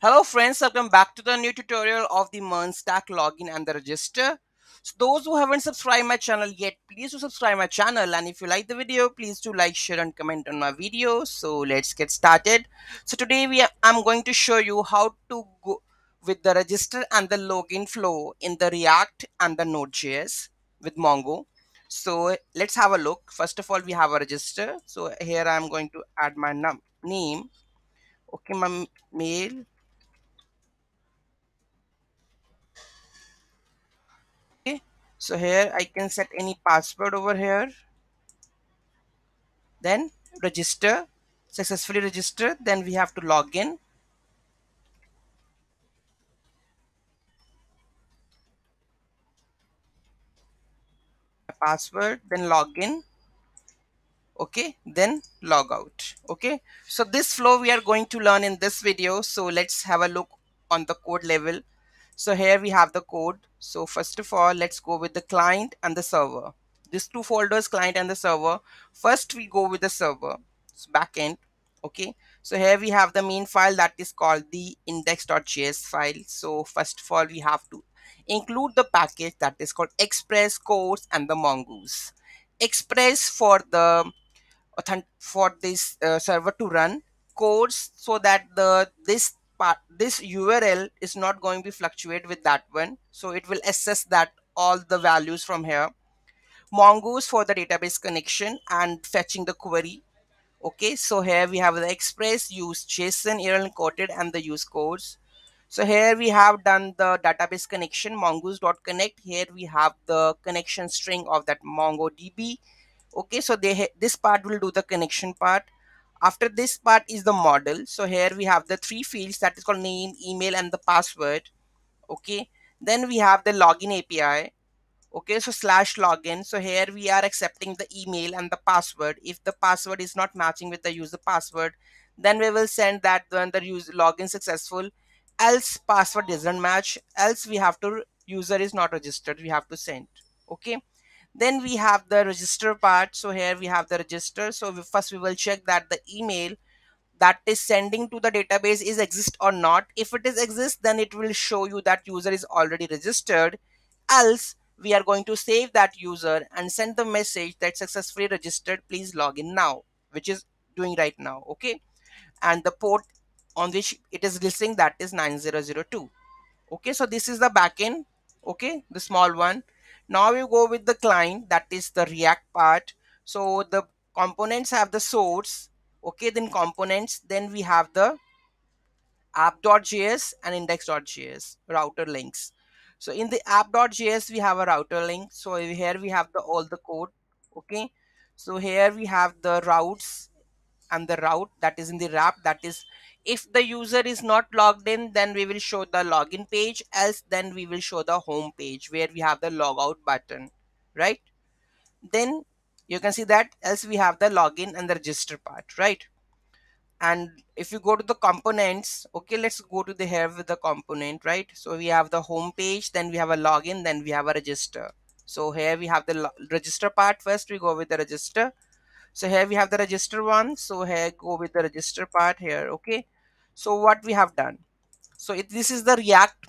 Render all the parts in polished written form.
Hello friends, welcome back to the new tutorial of the MERN stack login and the register. So those who haven't subscribed my channel yet, please do subscribe my channel, and if you like the video, please do like, share and comment on my video. So let's get started. So today I'm going to show you how to go with the register and the login flow in the React and the Node.js with Mongo. So let's have a look. First of all, we have a register. So here I'm going to add my name. Okay, my mail. Okay, so here I can set any password over here, then register, successfully register. Then we have to log in password, then log in. Okay, then log out. Okay, so this flow we are going to learn in this video. So let's have a look on the code level. So here we have the code. So first of all, let's go with the client and the server. These two folders, client and the server. First we go with the server, it's backend. Okay, so here we have the main file that is called the index.js file. So first of all, we have to include the package that is called express, codes and the mongoose. Express for the for this server to run, codes so that this URL is not going to fluctuate with that one, so it will assess that all the values from here. Mongoose for the database connection and fetching the query. Okay, so here we have the express, use JSON, error encoded and the use codes. So here we have done the database connection, mongoose.connect. Here we have the connection string of that MongoDB. Okay, so this part will do the connection part. After this part is the model. So here we have the three fields that is called name, email and the password. Okay, then we have the login API. Okay, so slash login. So here we are accepting the email and the password. If the password is not matching with the user password, then we will send that when the user login successful. Else password doesn't match, else we have to user is not registered, we have to send. Okay, then we have the register part. So here we have the register. So first we will check that the email that is sending to the database is exist or not. If it is exist, then it will show you that user is already registered. Else we are going to save that user and send the message that successfully registered, please log in now, which is doing right now. Okay, and the port on which it is listing, that is 9002. Okay, so this is the backend. Okay, the small one. Now you go with the client, that is the React part. So the components have the source. Okay, then components, then we have the app.js and index.js router links. So in the app.js we have a router link. So here we have the all the code. Okay, so here we have the routes and the route that is in the wrap, that is if the user is not logged in, then we will show the login page, else then we will show the home page where we have the logout button, right? Then you can see that else we have the login and the register part, right? And if you go to the components, okay, let's go to the here with the component, right? So we have the home page, then we have a login, then we have a register. So here we have the register part. First we go with the register. So here we have the register one. So here go with the register part here. Okay, so what we have done, so this is the React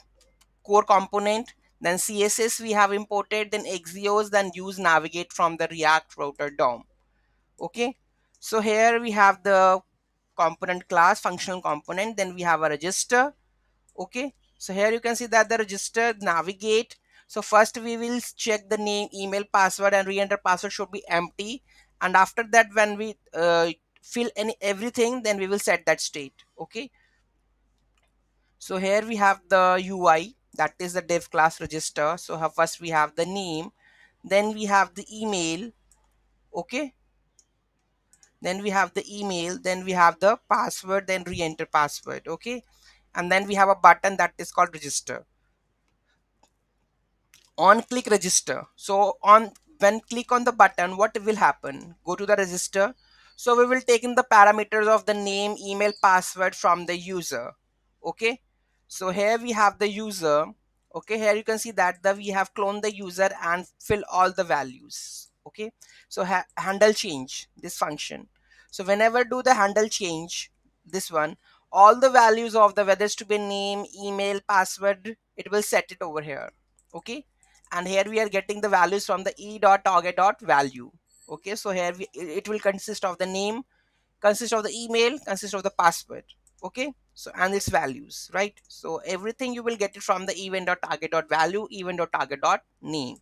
core component, then CSS we have imported, then Axios, then use navigate from the React router DOM. Okay, so here we have the component class functional component, then we have a register. Okay, so here you can see that the register navigate. So first we will check the name, email, password and re-enter password should be empty, and after that when we fill everything, then we will set that state. Okay, so here we have the UI, that is the dev class register. So first we have the name, then we have the email. Okay, then we have the email, then we have the password, then re-enter password. Okay, and then we have a button that is called register. On click register, so on when click on the button, what will happen, go to the register. So we will take in the parameters of the name, email, password from the user. Okay, so here we have the user. Okay, here you can see that we have cloned the user and fill all the values. Okay, so handle change, this function. So whenever do the handle change, this one, all the values of the, whether it's to be name, email, password, it will set it over here. Okay, and here we are getting the values from the e.target.value. Okay, so here it will consist of the name, consist of the email, consist of the password. Okay, so and its values, right? So everything you will get it from the event.target.value, event.target.name.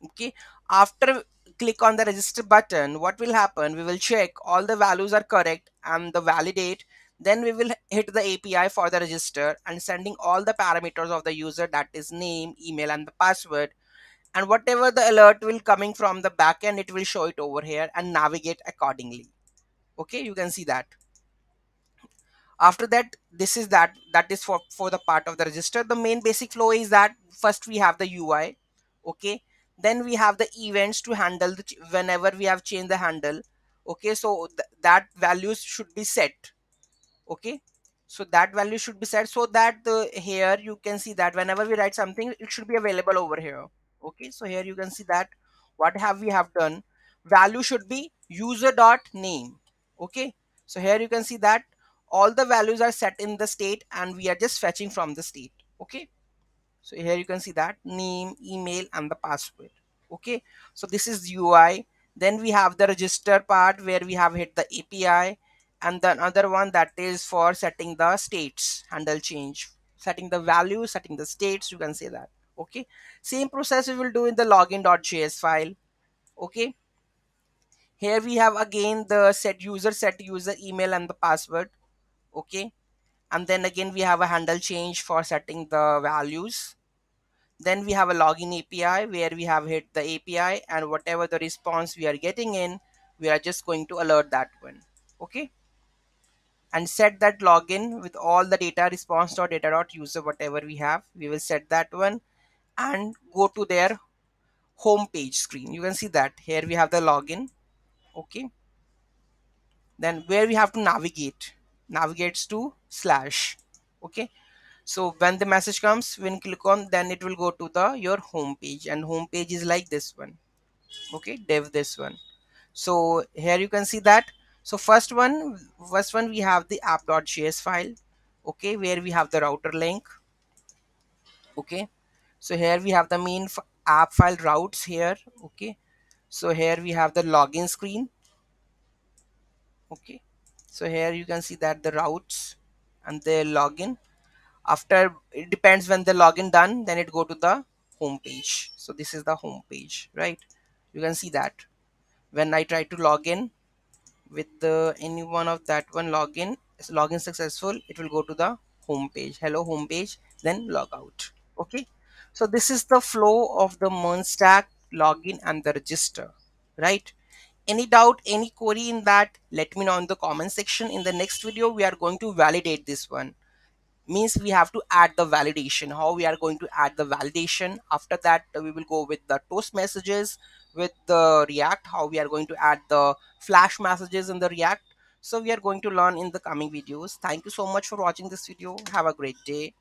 Okay, after click on the register button, what will happen, we will check all the values are correct and the validate. Then we will hit the API for the register and sending all the parameters of the user, that is name, email and the password, and whatever the alert will coming from the backend, it will show it over here and navigate accordingly. Okay, you can see that. After that, this is that is for the part of the register. The main basic flow is that first we have the UI. Okay, then we have the events to handle the whenever we have changed the handle. Okay, so that values should be set. Okay, so that value should be set, so that here you can see that whenever we write something, it should be available over here. Okay, so here you can see that what have we have done, value should be user dot name. Okay, so here you can see that all the values are set in the state and we are just fetching from the state. Okay, so here you can see that name, email and the password. Okay, so this is UI. Then we have the register part where we have hit the API, and the another one that is for setting the states, handle change, setting the value, setting the states, you can say that. Okay, same process we will do in the login.js file. Okay, here we have again the set user email and the password. Okay, and then again we have a handle change for setting the values. Then we have a login API where we have hit the API, and whatever the response we are getting in, we are just going to alert that one. Okay, and set that login with all the data, response.data.user, whatever we have, we will set that one and go to their home page screen. You can see that here we have the login. Okay, then where we have to navigate, navigates to slash. Okay, so when the message comes, when click on, then it will go to the your home page, and home page is like this one. Okay, dev this one. So here you can see that. So first one we have the app.js file. Okay, where we have the router link. Okay, so here we have the main app file routes here. Okay, so here we have the login screen. Okay, so here you can see that the routes and the login. After, it depends when the login done, then it go to the home page. So this is the home page, right? You can see that when I try to log in with the any one of that one login, is login successful, it will go to the home page, hello home page, then log out. Okay, so this is the flow of the MERN stack, login and the register, right? Any doubt, any query in that, let me know in the comment section. In the next video we are going to validate this one, means we have to add the validation. How we are going to add the validation, after that we will go with the toast messages with the React, how we are going to add the flash messages in the React. So we are going to learn in the coming videos. Thank you so much for watching this video. Have a great day.